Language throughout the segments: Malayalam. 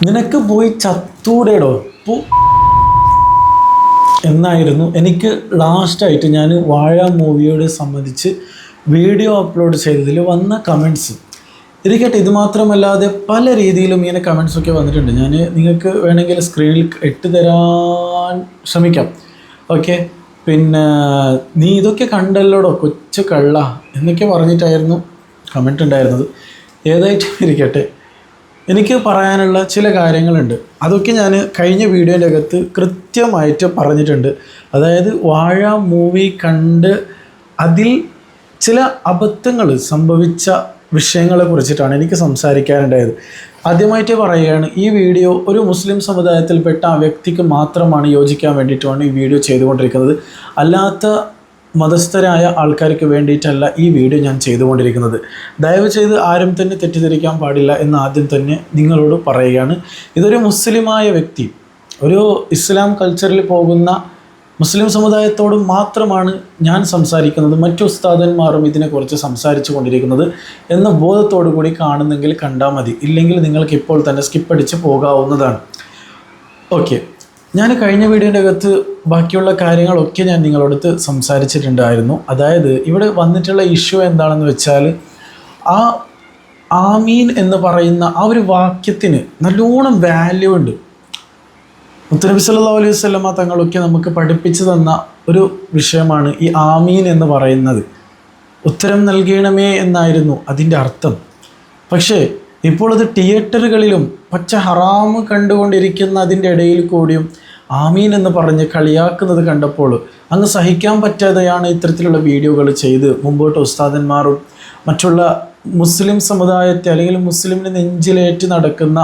നിനക്ക് പോയി ചത്തൂടേടോ എന്നായിരുന്നു എനിക്ക് ലാസ്റ്റായിട്ട് ഞാൻ വാഴ മൂവിയോട് സംബന്ധിച്ച് വീഡിയോ അപ്ലോഡ് ചെയ്തതിൽ വന്ന കമൻറ്റ്സ്. ഇരിക്കട്ടെ, ഇത് മാത്രമല്ലാതെ പല രീതിയിലും ഇങ്ങനെ കമൻറ്റ്സൊക്കെ വന്നിട്ടുണ്ട്. ഞാൻ നിങ്ങൾക്ക് വേണമെങ്കിൽ സ്ക്രീനിൽ ഇട്ട് തരാൻ ശ്രമിക്കാം. ഓക്കെ, പിന്നെ നീ ഇതൊക്കെ കണ്ടല്ലോടോ കൊച്ചു കള്ള എന്നൊക്കെ പറഞ്ഞിട്ടായിരുന്നു കമൻറ്റ് ഉണ്ടായിരുന്നത്. ഏതായിട്ടും ഇരിക്കട്ടെ, എനിക്ക് പറയാനുള്ള ചില കാര്യങ്ങളുണ്ട്. അതൊക്കെ ഞാൻ കഴിഞ്ഞ വീഡിയോൻ്റെ അകത്ത് കൃത്യമായിട്ട് പറഞ്ഞിട്ടുണ്ട്. അതായത് വാഴ മൂവി കണ്ട് അതിൽ ചില അബദ്ധങ്ങൾ സംഭവിച്ച വിഷയങ്ങളെ കുറിച്ചിട്ടാണ് എനിക്ക് സംസാരിക്കാനുണ്ടായത്. ആദ്യമായിട്ട് പറയുകയാണ്, ഈ വീഡിയോ ഒരു മുസ്ലിം സമുദായത്തിൽപ്പെട്ട ആ വ്യക്തിക്ക് മാത്രമാണ് യോജിക്കാൻ വേണ്ടിയിട്ടാണ് ഈ വീഡിയോ ചെയ്തുകൊണ്ടിരിക്കുന്നത്. അല്ലാത്ത മതസ്ഥരായ ആൾക്കാർക്ക് വേണ്ടിയിട്ടല്ല ഈ വീഡിയോ ഞാൻ ചെയ്തുകൊണ്ടിരിക്കുന്നത്. ദയവ് ചെയ്ത് ആരും തന്നെ തെറ്റിദ്ധരിക്കാൻ പാടില്ല എന്ന് ആദ്യം തന്നെ നിങ്ങളോട് പറയുകയാണ്. ഇതൊരു മുസ്ലിമായ വ്യക്തി, ഒരു ഇസ്ലാം കൾച്ചറിൽ പോകുന്ന മുസ്ലിം സമുദായത്തോട് മാത്രമാണ് ഞാൻ സംസാരിക്കുന്നത്. മറ്റു ഉസ്താദന്മാരും ഇതിനെക്കുറിച്ച് സംസാരിച്ചു കൊണ്ടിരിക്കുന്നത് എന്ന ബോധത്തോടു കൂടി കാണുന്നെങ്കിൽ കണ്ടാൽ മതി, ഇല്ലെങ്കിൽ നിങ്ങൾക്ക് ഇപ്പോൾ തന്നെ സ്കിപ്പടിച്ച് പോകാവുന്നതാണ്. ഓക്കെ, ഞാൻ കഴിഞ്ഞ വീഡിയോൻ്റെ അകത്ത് ബാക്കിയുള്ള കാര്യങ്ങളൊക്കെ ഞാൻ നിങ്ങളോടത്ത് സംസാരിച്ചിട്ടുണ്ടായിരുന്നു. അതായത് ഇവിടെ വന്നിട്ടുള്ള ഇഷ്യൂ എന്താണെന്ന് വെച്ചാൽ, ആ ആമീൻ എന്ന് പറയുന്ന ആ ഒരു വാക്യത്തിന് നല്ലോണം വാല്യൂ ഉണ്ട്. മുത്തനബി സല്ലല്ലാഹു അലൈഹി വസല്ലമ തങ്ങളൊക്കെ നമുക്ക് പഠിപ്പിച്ചു തന്ന ഒരു വിഷയമാണ് ഈ ആമീൻ എന്ന് പറയുന്നത്. ഉത്തരം നൽകണമേ എന്നായിരുന്നു അതിൻ്റെ അർത്ഥം. പക്ഷേ ഇപ്പോൾ അത് തിയേറ്ററുകളിലും പച്ച ഹറാമ് കണ്ടുകൊണ്ടിരിക്കുന്ന അതിൻ്റെ ഇടയിൽ കൂടിയും ആമീൻ എന്ന് പറഞ്ഞ് കളിയാക്കുന്നത് കണ്ടപ്പോൾ അങ്ങ് സഹിക്കാൻ പറ്റാതെയാണ് ഇത്തരത്തിലുള്ള വീഡിയോകൾ ചെയ്ത് മുമ്പോട്ട് ഉസ്താദന്മാരും മറ്റുള്ള മുസ്ലിം സമുദായത്തെ അല്ലെങ്കിൽ മുസ്ലിമിനെ നെഞ്ചിലേറ്റ് നടക്കുന്ന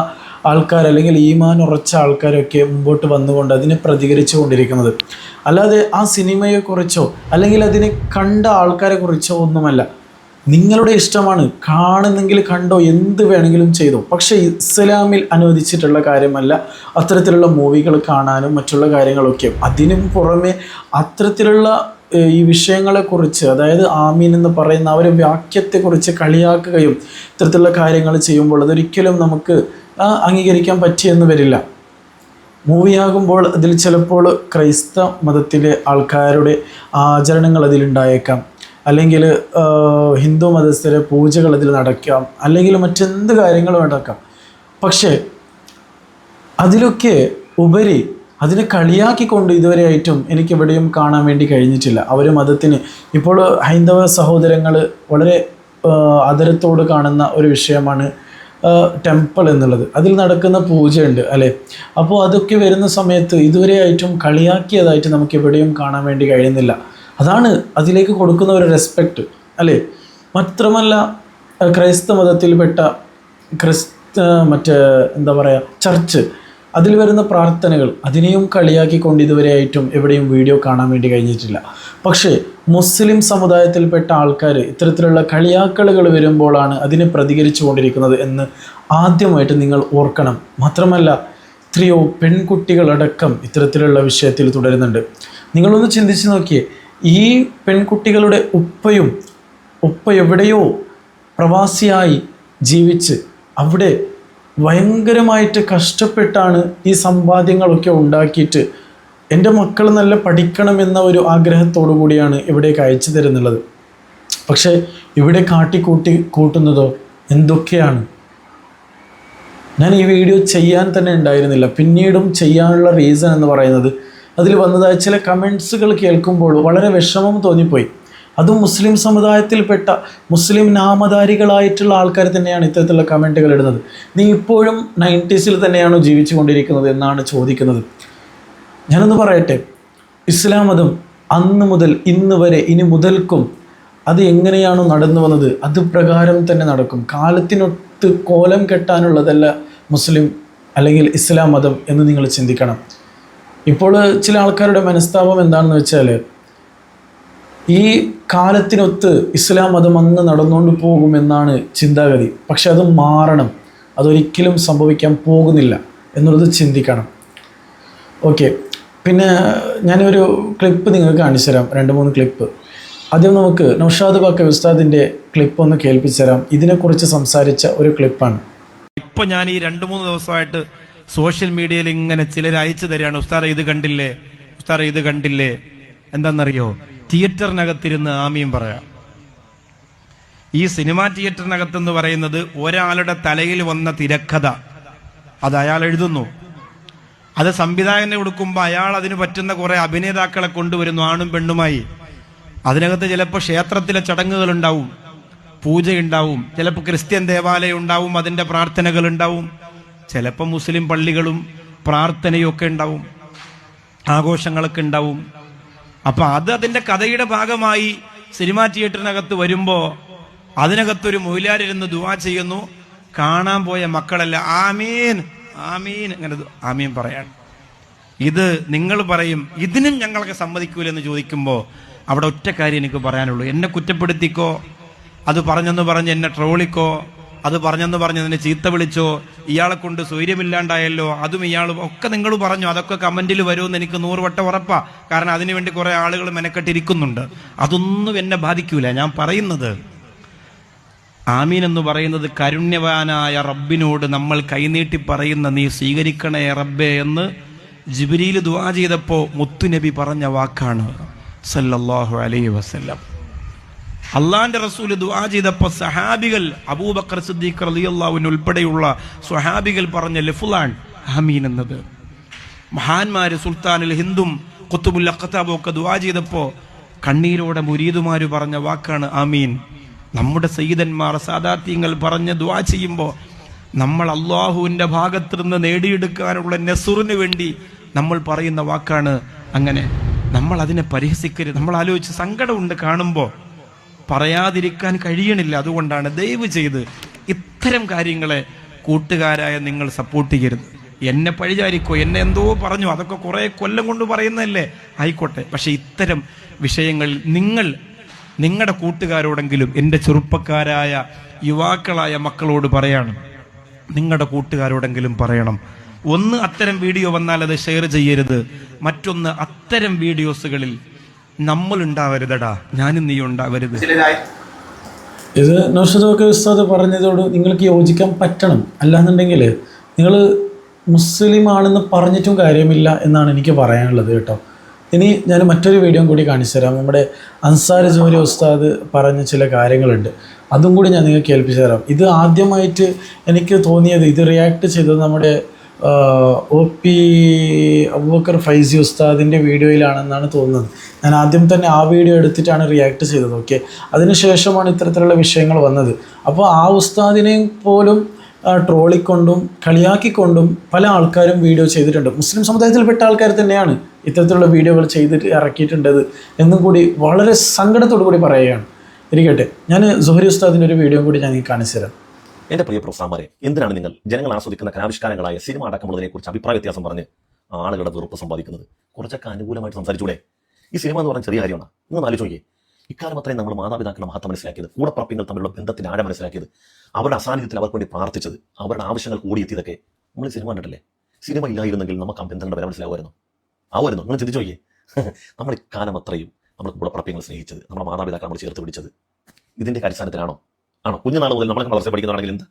ആൾക്കാർ അല്ലെങ്കിൽ ഈമാൻ ഉറച്ച ആൾക്കാരൊക്കെ മുമ്പോട്ട് വന്നുകൊണ്ട് അതിനെ പ്രതികരിച്ചു കൊണ്ടിരിക്കുന്നത്. അല്ലാതെ ആ സിനിമയെക്കുറിച്ചോ അല്ലെങ്കിൽ അതിനെ കണ്ട ആൾക്കാരെ കുറിച്ചോ ഒന്നുമല്ല. നിങ്ങളുടെ ഇഷ്ടമാണ്, കാണുന്നെങ്കിൽ കണ്ടോ, എന്ത് വേണമെങ്കിലും ചെയ്തോ. പക്ഷേ ഇസ്ലാമിൽ അനുവദിച്ചിട്ടുള്ള കാര്യമല്ല അത്തരത്തിലുള്ള മൂവികൾ കാണാനും മറ്റുള്ള കാര്യങ്ങളൊക്കെ. അതിനും പുറമെ അത്തരത്തിലുള്ള ഈ വിഷയങ്ങളെക്കുറിച്ച്, അതായത് ആമീൻ എന്ന് പറയുന്ന ആ ഒരു വാക്യത്തെക്കുറിച്ച് കളിയാക്കുകയും ഇത്തരത്തിലുള്ള കാര്യങ്ങൾ ചെയ്യുമ്പോൾ അതൊരിക്കലും നമുക്ക് അംഗീകരിക്കാൻ പറ്റിയെന്ന് വരില്ല. മൂവിയാകുമ്പോൾ അതിൽ ചിലപ്പോൾ ക്രൈസ്തവ മതത്തിലെ ആൾക്കാരുടെ ആചരണങ്ങൾ അതിലുണ്ടായേക്കാം, അല്ലെങ്കിൽ ഹിന്ദു മതസ്ഥരെ പൂജകൾ അതിൽ നടക്കാം, അല്ലെങ്കിൽ മറ്റെന്ത് കാര്യങ്ങളും നടക്കാം. പക്ഷേ അതിലൊക്കെ ഉപരി അതിനെ കളിയാക്കിക്കൊണ്ട് ഇതുവരെയായിട്ടും എനിക്കെവിടെയും കാണാൻ വേണ്ടി കഴിഞ്ഞിട്ടില്ല. അവർ മതത്തിന് ഇപ്പോൾ ഹൈന്ദവ സഹോദരങ്ങൾ വളരെ ആദരത്തോട് കാണുന്ന ഒരു വിഷയമാണ് ടെമ്പിൾ എന്നുള്ളത്. അതിൽ നടക്കുന്ന പൂജയുണ്ട് അല്ലേ. അപ്പോൾ അതൊക്കെ വരുന്ന സമയത്ത് ഇതുവരെയായിട്ടും കളിയാക്കിയതായിട്ട് നമുക്ക് എവിടെയും കാണാൻ വേണ്ടി കഴിയുന്നില്ല. അതാണ് അതിലേക്ക് കൊടുക്കുന്ന ഒരു റെസ്പെക്റ്റ് അല്ലേ. മാത്രമല്ല ക്രൈസ്തവ മതത്തിൽപ്പെട്ട എന്താ പറയുക, ചർച്ച്, അതിൽ വരുന്ന പ്രാർത്ഥനകൾ, അതിനെയും കളിയാക്കിക്കൊണ്ട് ഇതുവരെയായിട്ടും എവിടെയും വീഡിയോ കാണാൻ വേണ്ടി കഴിഞ്ഞിട്ടില്ല. പക്ഷേ മുസ്ലിം സമുദായത്തിൽപ്പെട്ട ആൾക്കാർ ഇത്തരത്തിലുള്ള കളിയാക്കലുകൾ വരുമ്പോഴാണ് അതിനെ പ്രതികരിച്ചു കൊണ്ടിരിക്കുന്നത് എന്ന് ആദ്യമായിട്ട് നിങ്ങൾ ഓർക്കണം. മാത്രമല്ല എത്രയോ പെൺകുട്ടികളടക്കം ഇത്തരത്തിലുള്ള വിഷയത്തിൽ തുടരുന്നുണ്ട്. നിങ്ങളൊന്ന് ചിന്തിച്ച് നോക്കിയേ, ഈ പെൺകുട്ടികളുടെ ഉപ്പ എവിടെയോ പ്രവാസിയായി ജീവിച്ച് അവിടെ ഭയങ്കരമായിട്ട് കഷ്ടപ്പെട്ടാണ് ഈ സമ്പാദ്യങ്ങളൊക്കെ ഉണ്ടാക്കിയിട്ട് എൻ്റെ മക്കൾ നല്ല പഠിക്കണമെന്ന ഒരു ആഗ്രഹത്തോടു കൂടിയാണ് ഇവിടേക്ക് അയച്ചു തരുന്നുള്ളത്. പക്ഷേ ഇവിടെ കൂട്ടുന്നതോ എന്തൊക്കെയാണ്. ഞാൻ ഈ വീഡിയോ ചെയ്യാൻ തന്നെ ഉണ്ടായിരുന്നില്ല. പിന്നീടും ചെയ്യാനുള്ള റീസൺ എന്ന് പറയുന്നത് അതിൽ വന്നതായ ചില കമൻറ്റ്സുകൾ കേൾക്കുമ്പോൾ വളരെ വിഷമം തോന്നിപ്പോയി. അതും മുസ്ലിം സമുദായത്തിൽപ്പെട്ട മുസ്ലിം നാമധാരികളായിട്ടുള്ള ആൾക്കാർ തന്നെയാണ് ഇത്തരത്തിലുള്ള കമൻറ്റുകൾ ഇടുന്നത്. നീ ഇപ്പോഴും 90s തന്നെയാണോ ജീവിച്ചു കൊണ്ടിരിക്കുന്നത് എന്നാണ് ചോദിക്കുന്നത്. ഞാനൊന്ന് പറയട്ടെ, ഇസ്ലാം മതം അന്ന് മുതൽ ഇന്ന് വരെ ഇനി മുതൽക്കും അത് എങ്ങനെയാണോ നടന്നു വന്നത് അത് പ്രകാരം തന്നെ നടക്കും. കാലത്തിനൊത്ത് കോലം കെട്ടാനുള്ളതല്ല മുസ്ലിം അല്ലെങ്കിൽ ഇസ്ലാം മതം എന്ന് നിങ്ങൾ ചിന്തിക്കണം. ഇപ്പോൾ ചില ആൾക്കാരുടെ മനസ്താപം എന്താണെന്ന് വെച്ചാൽ, ഈ കാലത്തിനൊത്ത് ഇസ്ലാം മതം അങ്ങ് നടന്നുകൊണ്ട് പോകുമെന്നാണ് ചിന്താഗതി. പക്ഷെ അത് മാറണം, അതൊരിക്കലും സംഭവിക്കാൻ പോകുന്നില്ല എന്നുള്ളത് ചിന്തിക്കണം. ഓക്കെ, പിന്നെ ഞാനൊരു ക്ലിപ്പ് നിങ്ങൾക്ക് കാണിച്ചു തരാം, 2-3 ക്ലിപ്പ്. ആദ്യം നമുക്ക് നൗഷാദ് ബാക്കവി ഉസ്താദിൻ്റെ ക്ലിപ്പ് ഒന്ന് കേൾപ്പിച്ചു തരാം. ഇതിനെക്കുറിച്ച് സംസാരിച്ച ഒരു ക്ലിപ്പാണ്. ഇപ്പൊ ഞാൻ ഈ 2-3 ദിവസമായിട്ട് സോഷ്യൽ മീഡിയയിൽ ഇങ്ങനെ ചിലർ അയച്ചു തരികയാണ്, ഉസ്താദെ ഇത് കണ്ടില്ലേ, ഉസ്താദെ ഇത് കണ്ടില്ലേ. എന്താണെന്നറിയോ? തിയേറ്ററിനകത്തിരുന്ന് ആമീൻ പറയാം. ഈ സിനിമാ തിയേറ്ററിനകത്തെന്ന് പറയുന്നത് ഒരാളുടെ തലയിൽ വന്ന തിരക്കഥ അത് അയാൾ എഴുതുന്നു, അത് സംവിധായകന് കൊടുക്കുമ്പോൾ അയാൾ അതിന് പറ്റുന്ന കുറെ അഭിനേതാക്കളെ കൊണ്ടുവരുന്നു, ആണും പെണ്ണുമായി. അതിനകത്ത് ചിലപ്പോൾ ക്ഷേത്രത്തിലെ ചടങ്ങുകൾ ഉണ്ടാവും, പൂജയുണ്ടാവും, ചിലപ്പോൾ ക്രിസ്ത്യൻ ദേവാലയം ഉണ്ടാവും, അതിൻ്റെ പ്രാർത്ഥനകൾ ഉണ്ടാവും, ചിലപ്പോൾ മുസ്ലിം പള്ളികളും പ്രാർത്ഥനയും ഒക്കെ ഉണ്ടാവും, ആഘോഷങ്ങളൊക്കെ ഉണ്ടാവും. അപ്പൊ അത് അതിൻ്റെ കഥയുടെ ഭാഗമായി സിനിമാ തിയേറ്ററിനകത്ത് വരുമ്പോൾ അതിനകത്തൊരു മൊയിലാരിരുന്ന് ദുആ ചെയ്യുന്നു. കാണാൻ പോയ മക്കളല്ല ആമീൻ ആമീൻ അങ്ങനെ ആമീൻ പറയാൻ. ഇത് നിങ്ങൾ പറയും ഇതിനും ഞങ്ങളൊക്കെ സമ്മതിക്കൂലെന്ന് ചോദിക്കുമ്പോൾ അവിടെ ഒറ്റ കാര്യം എനിക്ക് പറയാനുള്ളൂ, എന്നെ കുറ്റപ്പെടുത്തിക്കോ, അത് പറഞ്ഞെന്ന് പറഞ്ഞ് എന്നെ ട്രോളിക്കോ, അത് പറഞ്ഞെന്ന് പറഞ്ഞ് എന്നെ ചീത്ത വിളിച്ചോ, ഇയാളെ കൊണ്ട് സ്വൈര്യമില്ലാണ്ടായല്ലോ, അതും ഇയാളും ഒക്കെ നിങ്ങൾ പറഞ്ഞു, അതൊക്കെ കമന്റിൽ വരുമെന്ന് എനിക്ക് 100 വട്ടം ഉറപ്പാ. കാരണം അതിനുവേണ്ടി കുറെ ആളുകൾ മെനക്കെട്ടിരിക്കുന്നുണ്ട്. അതൊന്നും എന്നെ ബാധിക്കൂല. ഞാൻ പറയുന്നത് ആമീൻ എന്ന് പറയുന്നത് കാരുണ്യവാനായ റബ്ബിനോട് നമ്മൾ കൈനീട്ടി പറയുന്ന നീ സ്വീകരിക്കണേ റബ്ബേ എന്ന് ജിബ്രീൽ ദുആ ചെയ്തപ്പോൾ മുത്തുനബി പറഞ്ഞ വാക്കാണ് സല്ലല്ലാഹു അലൈഹി വസല്ലം. അള്ളാന്റെ റസൂല് ദുആ ചെയ്തപ്പോൾ സഹാബികൾ അബൂബക്കർ സിദ്ദീഖ് റളിയല്ലാഹു അൻഹു ഉൾപ്പെടെയുള്ള സ്വഹാബികൾ പറഞ്ഞ ലഫ്ളാൻ ആമീൻ എന്നത്. മഹാന്മാര് സുൽത്താനുൽ ഹിന്ദും ഖുത്ബുൽ അഖ്താബും ഒക്കെ ദുആ ചെയ്തപ്പോൾ കണ്ണീരോടെ മുരീദുമാര് പറഞ്ഞ വാക്കാണ് ആമീൻ. നമ്മുടെ സയ്യിദന്മാർ സാദാത്യങ്ങൾ പറഞ്ഞ് ദുആ ചെയ്യുമ്പോൾ നമ്മൾ അള്ളാഹുവിൻ്റെ ഭാഗത്ത് നിന്ന് നേടിയെടുക്കാനുള്ള നെസുറിന് വേണ്ടി നമ്മൾ പറയുന്ന വാക്കാണ് അങ്ങനെ. നമ്മൾ അതിനെ പരിഹസിക്കരുത്. നമ്മൾ ആലോചിച്ച് സങ്കടമുണ്ട് കാണുമ്പോൾ, പറയാതിരിക്കാൻ കഴിയണില്ല. അതുകൊണ്ടാണ് ദയവ് ചെയ്ത് ഇത്തരം കാര്യങ്ങളെ കൂട്ടുകാരായ നിങ്ങൾ സപ്പോർട്ട് ചെയ്യരുത്. എന്നെ പഴിചാരിക്കോ, എന്നെ എന്തോ പറഞ്ഞു, അതൊക്കെ കുറേ കൊല്ലം കൊണ്ട് പറയുന്നതല്ലേ, ആയിക്കോട്ടെ. പക്ഷെ ഇത്തരം വിഷയങ്ങളിൽ നിങ്ങൾ നിങ്ങളുടെ കൂട്ടുകാരോടെങ്കിലും, എൻ്റെ ചെറുപ്പക്കാരായ യുവാക്കളായ മക്കളോട് പറയാണ്, നിങ്ങളുടെ കൂട്ടുകാരോടെങ്കിലും പറയണം, ഒന്ന് അത്തരം വീഡിയോ വന്നാൽ അത് ഷെയർ ചെയ്യരുത്, മറ്റൊന്ന് അത്തരം വീഡിയോസുകളിൽ നമ്മൾ ഉണ്ടാവരുതടാ, ഞാനും നീ ഉണ്ടാവരുത്. ഇത് നൗഷദ് ഉസ്താദ് പറഞ്ഞതോട് നിങ്ങൾക്ക് യോജിക്കാൻ പറ്റണം. അല്ലാന്നുണ്ടെങ്കിൽ നിങ്ങൾ മുസ്ലിം ആണെന്ന് പറഞ്ഞിട്ടും കാര്യമില്ല എന്നാണ് എനിക്ക് പറയാനുള്ളത് കേട്ടോ. ഇനി ഞാൻ മറ്റൊരു വീഡിയോ കൂടി കാണിച്ചു തരാം. നമ്മുടെ അൻസാർ ജോലി ഉസ്താദ് പറഞ്ഞ ചില കാര്യങ്ങളുണ്ട്, അതും കൂടി ഞാൻ നിങ്ങൾക്ക് കേൾപ്പിച്ചു തരാം. ഇത് ആദ്യമായിട്ട് എനിക്ക് തോന്നിയത്, ഇത് റിയാക്ട് ചെയ്തത് നമ്മുടെ OP അബൂബക്കർ ഫൈസി ഉസ്താദിൻ്റെ വീഡിയോയിലാണെന്നാണ് തോന്നുന്നത്. ഞാൻ ആദ്യം തന്നെ ആ വീഡിയോ എടുത്തിട്ടാണ് റിയാക്ട് ചെയ്തത്. ഓക്കെ, അതിനുശേഷമാണ് ഇത്തരത്തിലുള്ള വിഷയങ്ങൾ വന്നത്. അപ്പോൾ ആ ഉസ്താദിനെയും പോലും ട്രോളിക്കൊണ്ടും കളിയാക്കിക്കൊണ്ടും പല ആൾക്കാരും വീഡിയോ ചെയ്തിട്ടുണ്ട്. മുസ്ലിം സമുദായത്തിൽപ്പെട്ട ആൾക്കാർ തന്നെയാണ് ഇത്തരത്തിലുള്ള വീഡിയോകൾ ചെയ്തിട്ട് ഇറക്കിയിട്ടുണ്ടത് എന്നും കൂടി വളരെ സങ്കടത്തോടു കൂടി പറയുകയാണ്. ഇരിക്കട്ടെ, ഞാൻ സുഹരി ഉസ്താദിൻ്റെ ഒരു വീഡിയോ കൂടി ഞാൻ കാണിച്ചു തരാം. എന്റെ പ്രിയ പ്രൊഫസർമാരെ, എന്തിനാണ് നിങ്ങൾ ജനങ്ങൾ ആസ്വദിക്കുന്ന കലാവിഷ്കാരങ്ങളായ സിനിമ അടക്കമുള്ളതിനെ കുറിച്ച് അഭിപ്രായ വ്യത്യാസം പറഞ്ഞ് ആളുകളുടെ വെറുപ്പ് സമ്പാദിക്കുന്നത്? കുറച്ചൊക്കെ അനുകൂലമായിട്ട് സംസാരിച്ചൂടെ? ഈ സിനിമ എന്ന് പറഞ്ഞാൽ ചെറിയ കാര്യമാണ്. നിങ്ങൾ ആലോചിക്കേ, ഇക്കാലം അത്രയും നമ്മൾ മാതാപിതാക്കളുടെ മഹത്വം മനസ്സിലാക്കിയത്, കൂടപ്പറപ്പിങ്ങൾ തമ്മിലുള്ള ബന്ധത്തിന്റെ ആഴം മനസ്സിലാക്കിയത്, അവരുടെ അസാന്നിധ്യത്തിൽ അവർക്ക് വേണ്ടി പ്രാർത്ഥിച്ചത്, അവരുടെ ആവശ്യങ്ങൾ കൂടിയെത്തിയതൊക്കെ നമ്മൾ സിനിമ കണ്ടിട്ടല്ലേ? സിനിമ ഇല്ലായിരുന്നെങ്കിൽ നമുക്ക് ആ ബന്ധങ്ങളുടെ വില മനസ്സിലാവുമായിരുന്നു. നിങ്ങൾ ചിന്തിച്ചു നോക്കിയേ, നമ്മൾ ഇക്കാലം അത്രയും നമ്മൾ കൂടപ്പറപ്പിങ്ങൾ സ്നേഹിച്ചത്, നമ്മുടെ മാതാപിതാക്കൾ നമ്മൾ ചേർത്ത് പിടിച്ചത് ഇതിന്റെ അടിസ്ഥാനത്തിലാണോ? ആണോ? കുഞ്ഞുനാൾ മുതൽ നമ്മളെ വളർച്ച പഠിക്കുന്നതാണെങ്കിൽ എന്ത്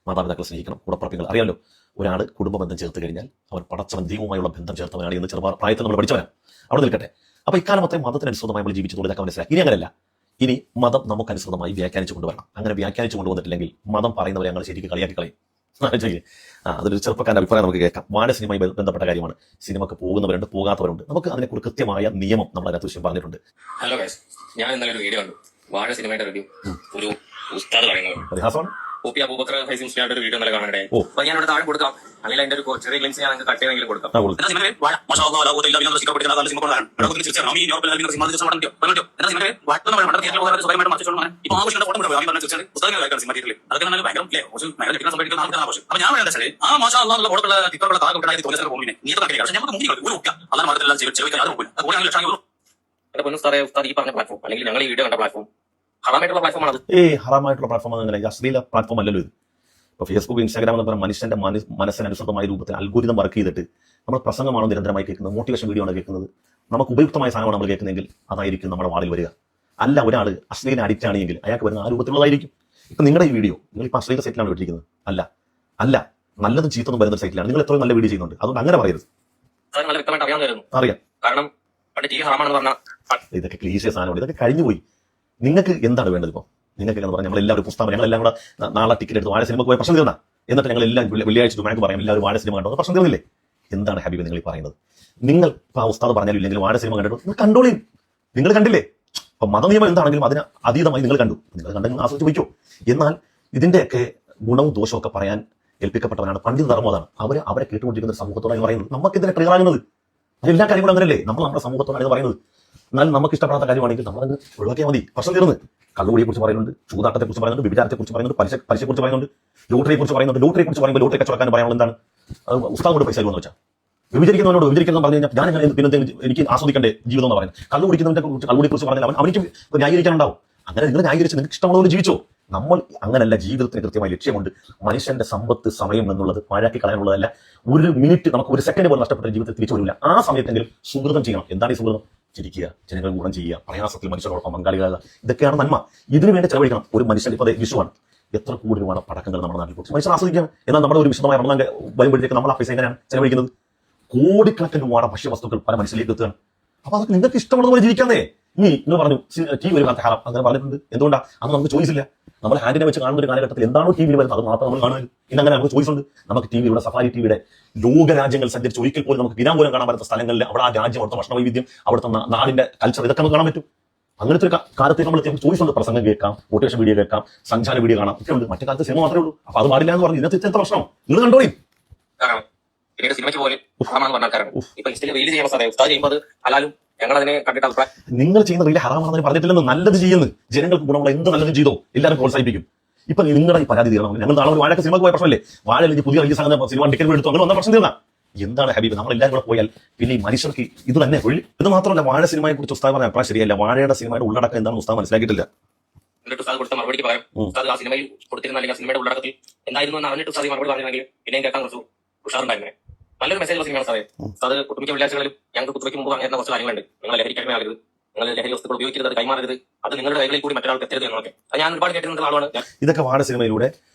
മാതാപിതാക്കളെ സ്നേഹിക്കണം, കൂടപ്പറപ്പികൾ അറിയാമല്ലോ. ഒരാൾ കുടുംബ ബന്ധം ചേർത്ത് കഴിഞ്ഞാൽ അവൻ പടച്ചവൻ ദൈവവുമായുള്ള ബന്ധം ചേർത്തവനാണ് എന്ന് പ്രായത്തിൽ നമ്മൾ പഠിച്ചവനാണ്. അവിടെ നിൽക്കട്ടെ. അപ്പോൾ ഇക്കാലം അത്രയും മതത്തിനനുസൃതമായി നമ്മൾ ജീവിച്ചതുകൊണ്ട് ഇതൊക്കെ മനസ്സിലാക്കി. ഇനി അങ്ങനെയല്ല, ഇനി മതം നമുക്കനുസൃതമായി വ്യാഖ്യാനിച്ചു കൊണ്ടുവരണം. അങ്ങനെ വ്യാഖ്യാനിച്ചു കൊണ്ടുവന്നിട്ടില്ലെങ്കിൽ മതം പറയുന്നവരെ ഞങ്ങൾ ശരിക്കും കളിയാക്കി കളയും. അതൊരു ചെറുപ്പക്കാരൻ്റെ അഭിപ്രായം നമുക്ക് കേൾക്കാം. വാഴ സിനിമയുമായി ബന്ധപ്പെട്ട കാര്യമാണ്. സിനിമക്ക് പോകുന്നവരുണ്ട്, പോകാത്തവരുണ്ട്. നമുക്ക് അതിനെക്കുറിച്ച് കൃത്യമായ നിയമം നമ്മൾ അതിനകത്ത് വിഷയം പറഞ്ഞിട്ടുണ്ട്. ഹലോ ഗൈസ്, ഞാൻ ഇന്നലെ ഒരു വീഡിയോ കണ്ടു, വാഴ സിനിമയുടെ റിവ്യൂ. ഒരു ഉസ്താദ് പറയുന്നത് പരിഹാസമാണ്. OP അബൂബക്കർ ഫൈസി മുസ്ലിയായിട്ട് ഒരു വീഡിയോ ഇന്നലെ കാണണ്ടേ. അപ്പൊ ഞാൻ ഇവിടെ താഴെ കൊടുക്കാം, അല്ലെങ്കിൽ അതിന്റെ ഒരു ചെറിയ ഗ്ലിംസ് ഞാൻ കട്ട് ചെയ്തെങ്കിലും കൊടുക്കാം. എന്റെ പൊന്നുസ്താദെ, ഉസ്താദ് ഈ പറഞ്ഞ പ്ലാറ്റ്ഫോം അല്ലെങ്കിൽ ഞങ്ങൾ ഈ വീഡിയോ കണ്ട പ്ലാറ്റ്ഫോം ഹറാമായിട്ടുള്ള പ്ലാറ്റ്ഫോമാണ്. ഹറാമായിട്ടുള്ള പ്ലാറ്റ്ഫോം അങ്ങനെ അശ്ലീല പ്ലാറ്റ്ഫോം അല്ലല്ലോ ഇത്. ഇപ്പോൾ ഫേസ്ബുക്ക്, ഇൻസ്റ്റാഗ്രാം എന്ന് പറഞ്ഞാൽ മനുഷ്യന്റെ മനസ്സിനനുസൃതമായ രൂപത്തിൽ അൽഗോരിതം വർക്ക് ചെയ്തിട്ട് നമ്മൾ പ്രസംഗമാണോ നിരന്തരമായി കേൾക്കുന്നത്, മോട്ടിവേഷൻ വീഡിയോ ആണ് കേൾക്കുന്നത്, നമുക്ക് ഉപയുക്തമായ സാധനമാണ് നമ്മൾ കേൾക്കുന്നതെങ്കിൽ അതായിരിക്കും നമ്മുടെ വാളിൽ വരിക. അല്ല, ഒരാൾ അശ്ലീല അഡിക്റ്റ് ആണെങ്കിൽ അയാൾക്ക് വരുന്ന ആ രൂപത്തിലുള്ളതായിരിക്കും. ഇപ്പം നിങ്ങളുടെ ഈ വീഡിയോ നിങ്ങൾ ഇപ്പോൾ അശ്ലീല സെറ്റിലാണ് വിട്ടിരിക്കുന്നത്, അല്ല അല്ല, നല്ലതും ചീത്തൊന്നും വരുന്ന സൈറ്റിലാണ്. നിങ്ങൾ എത്രയും നല്ല വീഡിയോ ചെയ്യുന്നുണ്ട്, അതുകൊണ്ട് അങ്ങനെ പറയരുത്. സാർ നല്ല വ്യക്തമായിട്ട് അറിയാവുന്നതായിരുന്നു. അറിയാം. കാരണം പണ്ട് ടി ഹറാമാണെന്ന് പറഞ്ഞാൽ ഇതൊക്കെ ക്ലീശ സാധനമാണ്, ഇതൊക്കെ കഴിഞ്ഞു പോയി. നിങ്ങൾക്ക് എന്താണ് വേണ്ടത് ഇപ്പോൾ? നിങ്ങൾക്ക് എന്ന് പറഞ്ഞാൽ നമ്മളെല്ലാവരും പുസ്തകം ഞങ്ങളെല്ലാം കൂടെ നാളെ ടിക്കറ്റ് എടുത്ത് വാഴ സിനിമക്ക് പോയി പ്രശ്നം തീർന്ന, എന്നിട്ട് ഞങ്ങൾ എല്ലാം വെള്ളിയാഴ്ച ജുമാക്ക് പറയാം എല്ലാവരും വാഴ സിനിമ കണ്ടോ, പ്രശ്നം തീർന്നില്ലേ? എന്താണ് ഹബീബ് നിങ്ങൾ ഈ പറയുന്നത്? നിങ്ങൾ ഇപ്പോൾ ഉസ്താദ് പറഞ്ഞാലും ഇല്ലെങ്കിൽ വാഴ സിനിമ കണ്ടിട്ട് നിങ്ങൾ കണ്ടോളി. നിങ്ങൾ കണ്ടില്ലേ? അപ്പൊ മതനിയമം എന്താണെങ്കിലും അതിന് അതീതമായി നിങ്ങൾ കണ്ടു, നിങ്ങൾ കണ്ടെങ്കിൽ ആസ്വദിച്ച് വയ്ക്കോ. എന്നാൽ ഇതിന്റെയൊക്കെ ഗുണവും ദോഷവും ഒക്കെ പറയാൻ ഏൽപ്പിക്കപ്പെട്ടവരാണ് പണ്ഡിത ധർമ്മതാണ്. അവരെ കേട്ടുകൊണ്ടിരിക്കുന്ന സമൂഹത്തോടാണ് പറയുന്നത്. നമുക്ക് ഇതിനെ ട്രിഗറാകുന്നത് എല്ലാ കാര്യങ്ങളും അങ്ങനെയല്ലേ? നമ്മൾ നമ്മുടെ സമൂഹത്തോടാണ് ഇത് പറയുന്നത്. എന്നാൽ നമുക്ക് ഇഷ്ടപ്പെടാത്ത കാര്യമാണെങ്കിൽ നമ്മളത് ഒഴിവാക്കിയാൽ മതി, പ്രശ്നം തീർന്ന്. കള്ളുകൂടിയെ കുറിച്ച് പറയുന്നുണ്ട്, ചൂതാട്ടത്തെ കുറിച്ച് പറയുന്നുണ്ട്, വിചാരത്തെ കുറിച്ച് പറയുന്നുണ്ട്, പലിശയെ കുറിച്ച് പറയുന്നുണ്ട്, ലോട്ടറിയെ കുറിച്ച് പറയുന്നുണ്ട്. ലോട്ടറിയെ കുറിച്ച് പറയുമ്പോൾ ലോട്ടറി കച്ചവടക്കാൻ പറയാനുള്ള എന്താണ്? ഉസ്താദോട് പൈസ എന്ന് വെച്ചാൽ വിചരിക്കുന്നവനോട് വിചരിക്കുന്ന പറഞ്ഞു കഴിഞ്ഞാൽ ഞാൻ പിന്നെ എനിക്ക് ആസ്വദിക്കേണ്ടേ ജീവിതം എന്ന് പറയുന്നത്. കള്ളു കുടിക്കുന്നതിനെ കുറിച്ച് കള്ളുകൂടിയെ കുറിച്ച് പറഞ്ഞാൽ അവനിക്ക് ന്യായീകരിക്കാനുണ്ടാവും. അങ്ങനെ നിങ്ങൾ ന്യായീകരിച്ച് നിങ്ങൾക്ക് ഇഷ്ടമുള്ളവർ ജീവിച്ചോ. നമ്മൾ അങ്ങനല്ല, ജീവിതത്തിന് കൃത്യമായ ലക്ഷ്യമുണ്ട്. മനുഷ്യന്റെ സമ്പത്ത് സമയം എന്നുള്ളത് പാഴാക്കി കളയാനുള്ളതല്ല. ഒരു മിനിറ്റ് നമുക്ക് ഒരു സെക്കൻഡ് പോലും നഷ്ടപ്പെട്ട ജീവിതത്തിൽ തിരിച്ചു വരില്ല. ആ സമയത്തെങ്കിലും സുഹൃതം ചെയ്യണം. എന്താണ് ഈ സുഹൃതം? ചിരിക്കുക, ജനങ്ങൾ ഗുണം ചെയ്യുക, പ്രയാസത്തിൽ മനുഷ്യരോടൊപ്പം പങ്കാളികളാകുക, ഇതൊക്കെയാണ് നന്മ. ഇതിനു വേണ്ടി ചെലവഴിക്കണം. ഒരു മനുഷ്യൻ ഇപ്പോൾ വിഷുവാണ്, എത്ര കോടി രൂപ പടക്കങ്ങൾ നമ്മുടെ നാട്ടിൽ കുറിച്ച് മനുഷ്യർ ആസ്വദിക്കാം. എന്നാൽ നമ്മുടെ ഒരു വിശദമായ റമദാൻ വരുമ്പോഴത്തേക്ക് നമ്മൾ ആ പൈസ എങ്ങനെയാണ് ചെലവഴിക്കുന്നത്? കോടിക്കണക്കിന് രൂപ ഭക്ഷ്യവസ്തുക്കൾ പല മനുഷ്യരിലേക്ക് എത്തുകയാണ്. അപ്പൊ അതൊക്കെ നിങ്ങൾക്ക് ഇഷ്ടമുള്ളതുപോലെ ജീവിക്കാന്നേ. ഇനി നിങ്ങൾ പറഞ്ഞു ടി വി വരുന്ന ഹറാം, അങ്ങനെ പറഞ്ഞിട്ടുണ്ട്. എന്തുകൊണ്ടാണ്? അന്ന് നമുക്ക് ചോയ്സ് ഇല്ല. നമ്മൾ ഹാൻഡിനെ വെച്ച് കാണുന്ന ഒരു കാലഘട്ടത്തിൽ എന്താണോ ടി വിയിൽ വരുന്നത് അത് മാത്രം നമ്മൾ കാണുന്നത്. ഇന്ന് അങ്ങനെ നമുക്ക് ചോയ്സ് ഉണ്ട്. നമുക്ക് ടി വിയുടെ സഫാരി ടിവിയുടെ ലോകരാജ്യങ്ങൾ സഞ്ചരിച്ച് ഒരിക്കൽ പോലും നമുക്ക് വിരാൻ പോലും കാണാൻ പറ്റുന്ന സ്ഥലങ്ങളിൽ അവിടെ ആ രാജ്യം, അവിടുത്തെ ഭക്ഷണ വൈവിധ്യം, അവിടുത്തെ നാടിന്റെ കൾച്ചർ, ഇതൊക്കെ നമുക്ക് കാണാൻ പറ്റും. അങ്ങനത്തെ ഒരു കാലത്തേക്ക് നമ്മൾ ചോയ്സ് ഉണ്ട്. പ്രസംഗം കേൾക്കാം, മോട്ടിവേഷൻ വീഡിയോ കേൾക്കാം, സഞ്ചാര വീഡിയോ കാണാം, ഒക്കെ ഉണ്ട്. മറ്റേ കാലത്ത് സിനിമ മാത്രമേ ഉള്ളൂ. അപ്പൊ അത് പാടില്ല എന്ന് പറഞ്ഞു. ഇതിനകത്ത് എത്ര പ്രശ്നം നിങ്ങൾ കണ്ടോളി. പിന്നീട് സിനിമയ്ക്ക് പോലും ഹറാമാണെന്ന് പറഞ്ഞ ആൾക്കാരാണ്. ഇപ്പൊ ഇൻസ്റ്റയിൽ റീൽ ചെയ്യുമ്പോൾ സാറേ ഉസ്താദ് ചെയ്യുമ്പോൾ ഹലാലും ഞങ്ങൾ അതിനെ കണ്ടിട്ട് അഭിപ്രായം. നിങ്ങൾ ചെയ്യുന്ന റീൽ ഹറാമാണെന്ന് പറഞ്ഞിട്ടില്ലെന്ന്, നല്ലത് ചെയ്യുന്നു. ജനങ്ങൾക്ക് ഗുണമുള്ള എന്ത് നല്ലതും ചെയ്തോ എല്ലാവരും പ്രോത്സാഹിപ്പിക്കും. ഇപ്പൊ നിങ്ങളുടെ ഈ പരാതി തീരണം. ഞങ്ങൾ നാളെ ഒരു വാഴക്ക് സിനിമക്ക് പോയ പ്രശ്നമല്ലേ? വാഴ അല്ലെങ്കിൽ പുതിയ റിലീസ് ആകുന്ന സിനിമ ടിക്കറ്റ് എടുത്തു, അങ്ങനെ വന്ന പ്രശ്നം തീർന്ന. എന്താണ് ഹബീബ്? നമ്മൾ എല്ലാവരും കൂടെ പോയാൽ പിന്നെ ഈ മനുഷ്യർക്ക് ഇത് തന്നെ തൊഴിൽ. ഇത് മാത്രമല്ല, വാഴ സിനിമയെ കുറിച്ച് ഉസ്താദ് പറഞ്ഞ അഭിപ്രായം ശരിയല്ല. വാഴയുടെ സിനിമയുടെ ഉള്ളടക്കം എന്താണെന്ന് ഉസ്താദ് മനസ്സിലാക്കിയിട്ടില്ല. എന്നിട്ട് ഉസ്താദ് കൊടുത്ത മറുപടിക്ക് പറയാം, ഉസ്താദ് ആ സിനിമയിൽ കൊടുത്തിരുന്ന അല്ലെങ്കിൽ സിനിമയുടെ ഉള്ളടക്കത്തിൽ എന്തായിരുന്നു എന്ന് അവനിട്ട് ഉസ്താദ് മറുപടി പറഞ്ഞെങ്കിൽ പിന്നെയും കേൾക്കാൻ കുറച്ചു ഉഷാറുണ്ടായിരുന്നേ. നല്ലൊരു മെസ്സേജ് സിനിമയാണ് സാറേ. ഉസ്താദ് ഒട്ടുമിക്ക വെള്ളിയാഴ്ചകളിലും ഞങ്ങൾക്ക് കുത്തുവയ്ക്ക് മുമ്പ് അങ്ങനെ കുറച്ച് കാര്യങ്ങളുണ്ട്. നിങ്ങൾ ലഹരിക്കടിമയാകരുത്, നിങ്ങൾ ലഹരി വസ്തുക്കൾ ഉപയോഗിക്കരുത്, അത് കൈമാറരുത്, അത് നിങ്ങളുടെ കൈകളിൽ കൂടി മറ്റൊരാൾക്ക് എത്തരുത് എന്നൊക്കെ ഞാൻ ഒരുപാട് കേട്ടിരുന്ന ആളാണ്. ഇതൊക്കെ വാഴ സിനിമയിലൂടെ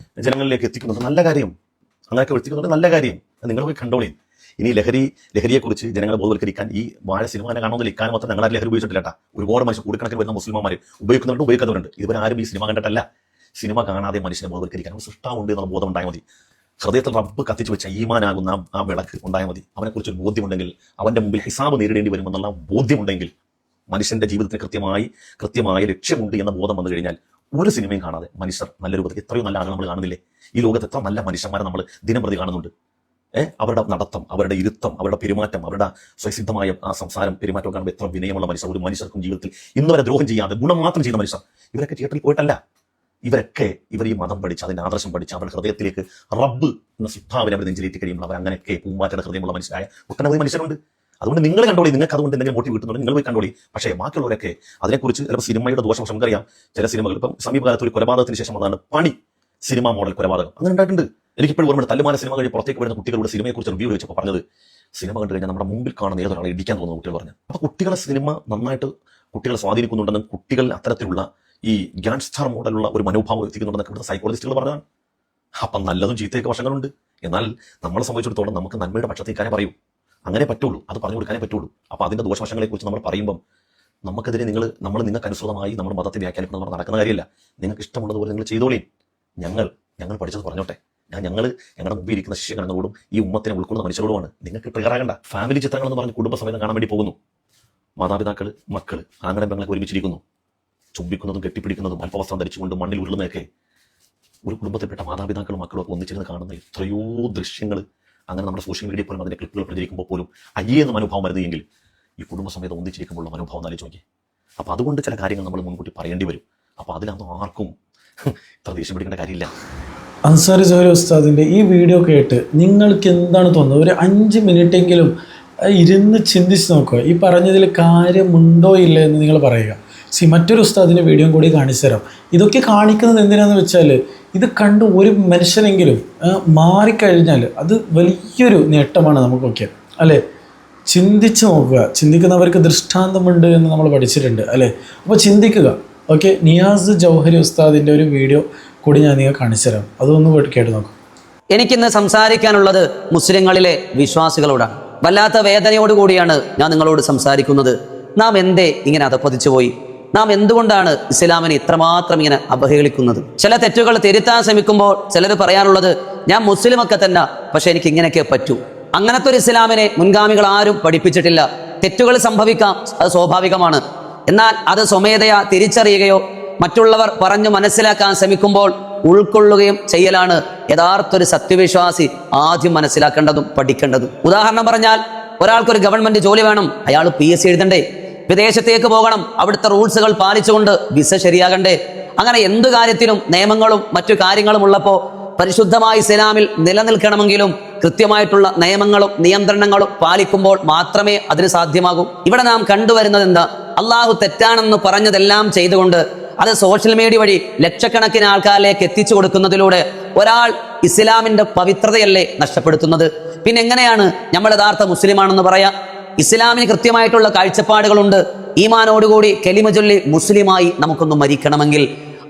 ജനങ്ങളിലേക്ക് എത്തിക്കുന്നത് നല്ല കാര്യം. അങ്ങനെയൊക്കെ എത്തിക്കുന്നത് നല്ല കാര്യം. നിങ്ങൾ പോയി കണ്ടോളി. ഇനി ലഹരിയെക്കുറിച്ച് ജനങ്ങളെ ബോധവൽക്കരിക്കാൻ ഈ വാഴ സിനിമ തന്നെ കാണുന്നില്ല. ഇക്കാലം മൊത്തം ഞങ്ങളാരും ലഹരി ഉപയോഗിച്ചിട്ടില്ല. ഒരുപാട് മനുഷ്യർ കൂടിക്കണക്കിന് വരുന്ന മുസ്ലിംമാർ ഉപയോഗിക്കുന്നുണ്ട്, ഉപയോഗിക്കുന്നവരുണ്ട്. ഇവരാരും ഈ സിനിമ കണ്ടിട്ടല്ല. സിനിമ കാണാതെ മനുഷ്യനെ ബോധവൽക്കരിക്കാൻ ഒരു സൃഷ്ടാവുണ്ട് എന്നുള്ള ബോധം ഉണ്ടായാൽ മതി. ഹൃദയത്തിൽ റബ്ബ് കത്തിച്ചു വെച്ച ഈമാനാകുന്ന ആ വിളക്ക് ഉണ്ടായാൽ മതി. അവനെക്കുറിച്ച് ഒരു ബോധ്യമുണ്ടെങ്കിൽ, അവന്റെ മുമ്പിൽ ഹിസാബ് നേരിടേണ്ടി വരുമെന്നുള്ള ബോധ്യമുണ്ടെങ്കിൽ, മനുഷ്യന്റെ ജീവിതത്തിന് കൃത്യമായ ലക്ഷ്യമുണ്ട് എന്ന ബോധം വന്നു കഴിഞ്ഞാൽ ഒരു സിനിമയും കാണാതെ മനുഷ്യർ നല്ല രൂപത്തിൽ എത്രയോ നല്ല ആളുകൾ നമ്മൾ കാണുന്നില്ലേ? ഈ ലോകത്ത് എത്ര നല്ല മനുഷ്യന്മാരെ നമ്മൾ ദിനംപ്രതി കാണുന്നുണ്ട്. അവരുടെ നടത്തം, അവരുടെ ഇരുത്തം, അവരുടെ പെരുമാറ്റം, അവരുടെ സ്വയസിദ്ധമായ ആ സംസാരം, പെരുമാറ്റം കാണുമ്പോൾ എത്ര വിനയമുള്ള മനുഷ്യർ. ഒരു മനുഷ്യർക്കും ജീവിതത്തിൽ ഇന്നുവരെ ദ്രോഹം ചെയ്യാതെ ഗുണം മാത്രം ചെയ്യുന്ന മനുഷ്യർ. ഇവരൊക്കെ തിയേറ്ററിൽ പോയിട്ടല്ല. ഇവർ ഈ മതം പഠിച്ച്, അതിന്റെ ആദർശം പഠിച്ച്, അവരുടെ ഹൃദയത്തിലേക്ക് റബ്ബ് എന്ന സിദ്ധാവിനെ അവർ നെഞ്ചിലേറ്റി കഴിയുമ്പോൾ അവർ അങ്ങനെയൊക്കെ പൂമ്പാറ്റയുടെ ഹൃദയമുള്ള മനുഷ്യരായ ഒട്ടനവധി മനുഷ്യരുണ്ട്. അതുകൊണ്ട് നിങ്ങൾ കണ്ടോളി. നിങ്ങൾക്ക് അതുകൊണ്ട് എന്തെങ്കിലും മോട്ടീവ് കിട്ടുന്നുണ്ട്, നിങ്ങൾ പോയി കണ്ടോളി. പക്ഷേ ബാക്കിയുള്ളവരൊക്കെ അതിനെക്കുറിച്ച് ചിലപ്പോൾ സിനിമയുടെ ദോഷവശം നമുക്കറിയാം. ചില സിനിമകൾ ഇപ്പം സമീപകാലത്ത് ഒരു കൊലപാതകത്തിന് ശേഷം വന്നതാണ് പണി സിനിമ മോഡൽ കൊലപാതകം. അങ്ങനെ ഉണ്ടായിട്ടുണ്ട്. എനിക്കിപ്പോഴും ഓർമ്മ. തല്ലുമാല സിനിമ കഴിഞ്ഞ് പുറത്തേക്ക് വരുന്ന കുട്ടികളുടെ സിനിമയെക്കുറിച്ച് റിവ്യൂ വെച്ചപ്പോൾ പറഞ്ഞത്, സിനിമ കണ്ടു കഴിഞ്ഞാൽ നമ്മുടെ മുമ്പിൽ കാണുന്ന ഏതൊരാളെ ഇടിക്കാൻ തോന്നുന്നു കുട്ടികൾ പറഞ്ഞു. അപ്പോൾ കുട്ടികളെ സിനിമ നന്നായിട്ട് കുട്ടികളെ സ്വാധീനിക്കുന്നുണ്ടെന്നും കുട്ടികൾ അത്തരത്തിലുള്ള ഈ ഗ്യാങ്സ്റ്റർ മോഡലുള്ള ഒരു മനോഭാവം എത്തിക്കുന്നുണ്ടെന്നൊക്കെ ഇവിടുത്തെ സൈക്കോളജിസ്റ്റുകൾ പറഞ്ഞതാണ്. അപ്പം നല്ലതും ചീത്തയൊക്കെ വശങ്ങളുണ്ട്. എന്നാൽ നമ്മളെ സംബന്ധിച്ചിടത്തോളം നമുക്ക് നന്മയുടെ പക്ഷത്തേക്കാരെ പറയൂ. അങ്ങനെ പറ്റുള്ളൂ, അത് പറഞ്ഞു കൊടുക്കാനേ പറ്റുള്ളൂ. അപ്പോൾ അതിന്റെ ദോഷവശങ്ങളെക്കുറിച്ച് നമ്മൾ പറയുമ്പം നമുക്കെതിരെ നിങ്ങൾക്ക് അനുസൃതമായി നമ്മുടെ മതത്തെ വ്യാഖ്യാനിക്കുന്നത് നടക്കുന്ന കാര്യമല്ല. നിങ്ങൾക്ക് ഇഷ്ടമുള്ളതുപോലെ നിങ്ങൾ ചെയ്തോളീം. ഞങ്ങൾ പഠിച്ചത് പറഞ്ഞോട്ടെ. ഞങ്ങളുടെ മുമ്പിൽ ഇരിക്കുന്ന ശിഷ്യഗണങ്ങളോടും ഈ ഉമ്മത്തിനെ ഉൾക്കൊള്ളുന്ന മനുഷ്യരോടുമാണ്. നിങ്ങൾക്ക് ട്രിഗറാകണ്ട. ഫാമിലി ചിത്രങ്ങൾ എന്ന് പറഞ്ഞ് കുടുംബസമേതം കാണാൻ വേണ്ടി പോകുന്നു. മാതാപിതാക്കൾ, മക്കൾ, ആങ്ങളെ പെങ്ങളൊക്കെ ഒരുമിച്ചിരിക്കുന്നു. ചുംബിക്കുന്നതും കെട്ടിപ്പിടിക്കുന്നതും അല്പവസ്ത്രം ധരിച്ചുകൊണ്ട് മണ്ണിൽ ഉരുളുന്നതൊക്കെ ഒരു കുടുംബത്തിൽപ്പെട്ട മാതാപിതാക്കളും മക്കളും ഒക്കെ ഒന്നിച്ചിരുന്ന് കാണുന്ന എത്രയോ ദൃശ്യങ്ങൾ. അങ്ങനെ നമ്മുടെ സോഷ്യൽ മീഡിയ പോലും അതിന്റെ ക്ലിപ്പുകൾ പ്രചരിക്കുമ്പോൾ പോലും അയ്യേ എന്ന മനോഭാവം വരുന്നെങ്കിൽ ഈ കുടുംബസമേതം ഒന്നിച്ചിരിക്കുമ്പോഴുള്ള മനോഭാവം ആലോചിച്ച് നോക്കി. അപ്പോൾ അതുകൊണ്ട് ചില കാര്യങ്ങൾ നമ്മൾ മുൻകൂട്ടി പറയേണ്ടി വരും. അപ്പോൾ അതിലൊന്നും ആർക്കും ഇത്ര ദേഷ്യം പിടിക്കേണ്ട കാര്യമില്ല. അൻസാരി ജോഹരി ഉസ്താദിൻ്റെ ഈ വീഡിയോ കേട്ട് നിങ്ങൾക്ക് എന്താണ് തോന്നുന്നത്? ഒരു 5 മിനിറ്റെങ്കിലും ഇരുന്ന് ചിന്തിച്ച് നോക്കുക. ഈ പറഞ്ഞതിൽ കാര്യമുണ്ടോ ഇല്ല എന്ന് നിങ്ങൾ പറയുക. മറ്റൊരു ഉസ്താദിൻ്റെ വീഡിയോ കൂടി കാണിച്ചു തരാം. ഇതൊക്കെ കാണിക്കുന്നത് എന്തിനാണെന്ന് വെച്ചാൽ ഇത് കണ്ട് ഒരു മനുഷ്യനെങ്കിലും മാറിക്കഴിഞ്ഞാൽ അത് വലിയൊരു നേട്ടമാണ് നമുക്കൊക്കെ, അല്ലേ? ചിന്തിച്ച് നോക്കുക. ചിന്തിക്കുന്നവർക്ക് ദൃഷ്ടാന്തമുണ്ട് എന്ന് നമ്മൾ പഠിച്ചിട്ടുണ്ട്, അല്ലേ? അപ്പോൾ ചിന്തിക്കുക. ഓക്കെ, നിയാസ് ജൗഹരി ഉസ്താദിൻ്റെ ഒരു വീഡിയോ കൂടി ഞാൻ നിങ്ങൾ കാണിച്ചു തരാം. അതൊന്ന് കേട്ട് നോക്കാം. എനിക്കിന്ന് സംസാരിക്കാനുള്ളത് മുസ്ലിങ്ങളിലെ വിശ്വാസികളോടാണ്. വല്ലാത്ത വേദനയോടുകൂടിയാണ് ഞാൻ നിങ്ങളോട് സംസാരിക്കുന്നത്. നാം എന്തേ ഇങ്ങനെ അധപ്പതിച്ചു പോയി? നാം എന്തുകൊണ്ടാണ് ഇസ്ലാമിനെ ഇത്രമാത്രം ഇങ്ങനെ അവഹേളിക്കുന്നത്? ചില തെറ്റുകൾ തിരുത്താൻ ശ്രമിക്കുമ്പോൾ ചിലർ പറയാനുള്ളത്, ഞാൻ മുസ്ലിമൊക്കെ തന്നെ, പക്ഷെ എനിക്ക് ഇങ്ങനെയൊക്കെ പറ്റൂ. അങ്ങനത്തെ ഒരു ഇസ്ലാമിനെ മുൻഗാമികൾ ആരും പഠിപ്പിച്ചിട്ടില്ല. തെറ്റുകൾ സംഭവിക്കാം, അത് സ്വാഭാവികമാണ്. എന്നാൽ അത് സ്വമേധയാ തിരിച്ചറിയുകയോ മറ്റുള്ളവർ പറഞ്ഞു മനസ്സിലാക്കാൻ ശ്രമിക്കുമ്പോൾ ഉൾക്കൊള്ളുകയും ചെയ്യലാണ് യഥാർത്ഥ ഒരു സത്യവിശ്വാസി ആദ്യം മനസ്സിലാക്കേണ്ടതും പഠിക്കേണ്ടതും. ഉദാഹരണം പറഞ്ഞാൽ, ഒരാൾക്കൊരു ഗവൺമെന്റ് ജോലി വേണം, അയാൾ PSC എഴുതണ്ടേ? വിദേശത്തേക്ക് പോകണം, അവിടുത്തെ റൂൾസുകൾ പാലിച്ചുകൊണ്ട് വിസ ശരിയാകണ്ടേ? അങ്ങനെ എന്തു കാര്യത്തിനും നിയമങ്ങളും മറ്റു കാര്യങ്ങളും ഉള്ളപ്പോൾ പരിശുദ്ധമായ ഇസ്ലാമിൽ നിലനിൽക്കണമെങ്കിലും കൃത്യമായിട്ടുള്ള നിയമങ്ങളും നിയന്ത്രണങ്ങളും പാലിക്കുമ്പോൾ മാത്രമേ അതിന് സാധ്യമാകൂ. ഇവിടെ നാം കണ്ടുവരുന്നത് എന്താ? അള്ളാഹു തെറ്റാണെന്ന് പറഞ്ഞതെല്ലാം ചെയ്തുകൊണ്ട് അത് സോഷ്യൽ മീഡിയ വഴി ലക്ഷക്കണക്കിന് ആൾക്കാരിലേക്ക് എത്തിച്ചു കൊടുക്കുന്നതിലൂടെ ഒരാൾ ഇസ്ലാമിന്റെ പവിത്രതയല്ലേ നഷ്ടപ്പെടുത്തുന്നത്? പിന്നെ എങ്ങനെയാണ് നമ്മൾ യഥാർത്ഥ മുസ്ലിമാണെന്ന് പറയാം? ഇസ്ലാമിന് കൃത്യമായിട്ടുള്ള കാഴ്ചപ്പാടുകളുണ്ട്. ഈമാനോടുകൂടി കലിമ ചൊല്ലി മുസ്ലിമായി നമുക്കൊന്ന് മരിക്കണമെങ്കിൽ,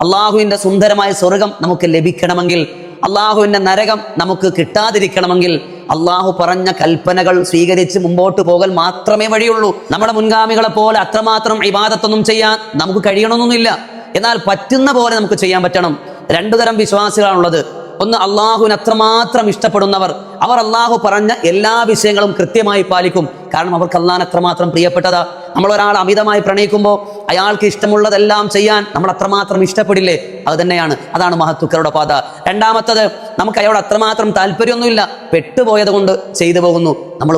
അള്ളാഹുവിന്റെ സുന്ദരമായ സ്വർഗം നമുക്ക് ലഭിക്കണമെങ്കിൽ, അള്ളാഹുവിന്റെ നരകം നമുക്ക് കിട്ടാതിരിക്കണമെങ്കിൽ അള്ളാഹു പറഞ്ഞ കൽപ്പനകൾ സ്വീകരിച്ച് മുമ്പോട്ട് പോകൽ മാത്രമേ വഴിയുള്ളൂ. നമ്മുടെ മുൻഗാമികളെ പോലെ അത്രമാത്രം ഇബാദത്തൊന്നും ചെയ്യാൻ നമുക്ക് കഴിയണമെന്നൊന്നുമില്ല. എന്നാൽ പറ്റുന്ന പോലെ നമുക്ക് ചെയ്യാൻ പറ്റണം. രണ്ടു തരം വിശ്വാസികളാണുള്ളത്. ഒന്ന്, അള്ളാഹുവിന് അത്രമാത്രം ഇഷ്ടപ്പെടുന്നവർ. അവർ അള്ളാഹു പറഞ്ഞ എല്ലാ വിഷയങ്ങളും കൃത്യമായി പാലിക്കും. കാരണം അവർക്ക് അള്ളാഹ് അത്രമാത്രം പ്രിയപ്പെട്ടതാ. നമ്മൾ ഒരാൾ അമിതമായി പ്രണയിക്കുമ്പോൾ അയാൾക്ക് ഇഷ്ടമുള്ളതെല്ലാം ചെയ്യാൻ നമ്മൾ അത്രമാത്രം ഇഷ്ടപ്പെടില്ലേ? അത് തന്നെയാണ്, അതാണ് മഹത്തുക്കളുടെ പാത. രണ്ടാമത്തത്, നമുക്ക് അയാളോട് അത്രമാത്രം താല്പര്യമൊന്നുമില്ല, പെട്ടുപോയത് കൊണ്ട് ചെയ്തു പോകുന്നു. നമ്മൾ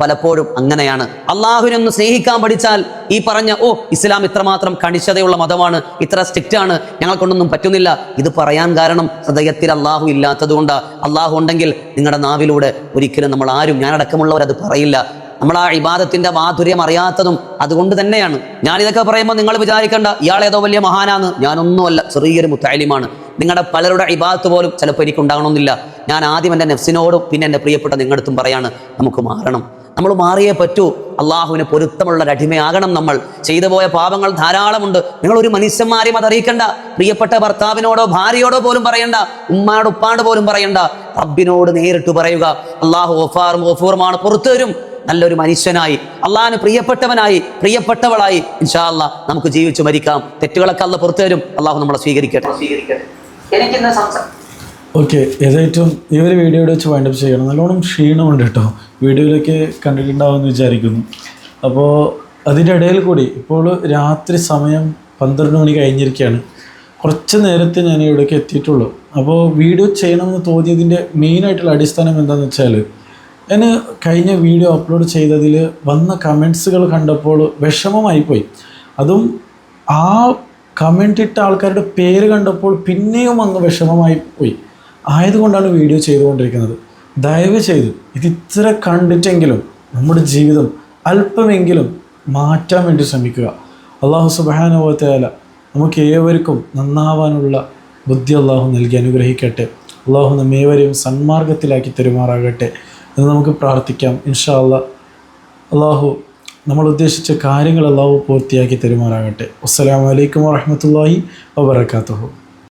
പലപ്പോഴും അങ്ങനെയാണ്. അള്ളാഹുവിനെ ഒന്ന് സ്നേഹിക്കാൻ പഠിച്ചാൽ ഈ പറഞ്ഞ ഇസ്ലാം ഇത്രമാത്രം കണിശതയുള്ള മതമാണ്, ഇത്ര സ്ട്രിക്റ്റ് ആണ്, ഞങ്ങൾ കൊണ്ടൊന്നും പറ്റുന്നില്ല, ഇത് പറയാൻ കാരണം ഹൃദയത്തിൽ അള്ളാഹു ഇല്ലാത്തത് കൊണ്ടാ. അള്ളാഹു ഉണ്ടെങ്കിൽ നിങ്ങളുടെ നാവിലൂടെ ഒരിക്കലും നമ്മൾ ആരും, ഞാനടക്കമുള്ളവർ, അത് പറയില്ല. നമ്മൾ ആ ഇബാദത്തിന്റെ മാധുര്യം അറിയാത്തതും അതുകൊണ്ട് തന്നെയാണ്. ഞാനിതൊക്കെ പറയുമ്പോൾ നിങ്ങൾ വിചാരിക്കേണ്ട ഇയാൾ ഏതോ വലിയ മഹാനാന്ന്. ഞാനൊന്നുമല്ല, ചെറിയൊരു മുത്തഅലിമാണ്. നിങ്ങളുടെ പലരുടെ ഇബാദത്ത് പോലും ചിലപ്പോൾ എനിക്ക് ഉണ്ടാകണമെന്നില്ല. ഞാൻ ആദ്യം എൻ്റെ നെഫ്സിനോടും പിന്നെ എൻ്റെ പ്രിയപ്പെട്ട നിങ്ങളടുത്തും പറയാണ്, നമുക്ക് മാറണം. നമ്മൾ മാറിയേ പറ്റൂ. അള്ളാഹുവിന് പൊരുത്തമുള്ള ഒരു അടിമയാകണം നമ്മൾ. ചെയ്തു പോയ പാപങ്ങൾ ധാരാളമുണ്ട്. നിങ്ങൾ ഒരു മനുഷ്യന്മാരെയും അത് അറിയിക്കണ്ട. പ്രിയപ്പെട്ട ഭർത്താവിനോടോ ഭാര്യയോടോ പോലും പറയണ്ട, ഉമ്മാട് ഉപ്പാട് പോലും പറയണ്ട. റബ്ബിനോട് നേരിട്ട് പറയുക. അള്ളാഹു ഗഫൂറുമാണ്, പുറത്തു വരും. നല്ലൊരു മനുഷ്യനായി, അള്ളാഹിന് പ്രിയപ്പെട്ടവനായി, പ്രിയപ്പെട്ടവളായി ഇൻഷാ അല്ലാഹ് നമുക്ക് ജീവിച്ചു മരിക്കാം. തെറ്റുകളൊക്കെ അള്ളാഹ് പുറത്തു വരും. അള്ളാഹു നമ്മളെ സ്വീകരിക്കട്ടെ. ഓക്കെ, ഏതായിട്ടും ഈ ഒരു വീഡിയോയുടെ വെച്ച് വൈൻഡപ്പ് ചെയ്യണം. നല്ലോണം ക്ഷീണമുണ്ട് കേട്ടോ, വീഡിയോയിലൊക്കെ കണ്ടിട്ടുണ്ടാവുമെന്ന് വിചാരിക്കുന്നു. അപ്പോൾ അതിൻ്റെ ഇടയിൽ കൂടി ഇപ്പോൾ രാത്രി സമയം 12 മണി കഴിഞ്ഞിരിക്കുകയാണ്. കുറച്ച് നേരത്തെ ഞാൻ ഇവിടേക്ക് എത്തിയിട്ടുള്ളൂ. അപ്പോൾ വീഡിയോ ചെയ്യണമെന്ന് തോന്നിയതിൻ്റെ മെയിനായിട്ടുള്ള അടിസ്ഥാനം എന്താണെന്ന് വെച്ചാൽ, ഞാൻ കഴിഞ്ഞ വീഡിയോ അപ്ലോഡ് ചെയ്തതിൽ വന്ന കമൻസുകൾ കണ്ടപ്പോൾ വിഷമമായിപ്പോയി. അതും ആ കമൻ്റ് ഇട്ട ആൾക്കാരുടെ പേര് കണ്ടപ്പോൾ പിന്നെയും അങ്ങ് വിഷമമായി പോയി. ആയതുകൊണ്ടാണ് വീഡിയോ ചെയ്തുകൊണ്ടിരിക്കുന്നത്. ദയവ് ചെയ്ത് ഇത് ഇത്ര കണ്ടിട്ടെങ്കിലും നമ്മുടെ ജീവിതം അല്പമെങ്കിലും മാറ്റാൻ വേണ്ടി ശ്രമിക്കുക. അള്ളാഹു സുബ്ഹാനഹു വ തആല നമുക്ക് ഏവർക്കും നന്നാവാനുള്ള ബുദ്ധി അള്ളാഹു നൽകി അനുഗ്രഹിക്കട്ടെ. അള്ളാഹു നമ്മേവരെയും സന്മാർഗത്തിലാക്കി തെരുമാറാകട്ടെ എന്ന് നമുക്ക് പ്രാർത്ഥിക്കാം. ഇൻഷാ അല്ലാഹ് അള്ളാഹു നമ്മൾ ഉദ്ദേശിച്ച കാര്യങ്ങൾ അള്ളാഹു പൂർത്തിയാക്കി തെരുമാറാകട്ടെ. അസ്സലാമു അലൈക്കും വറഹ്മത്തുള്ളാഹി വബറകാതുഹു.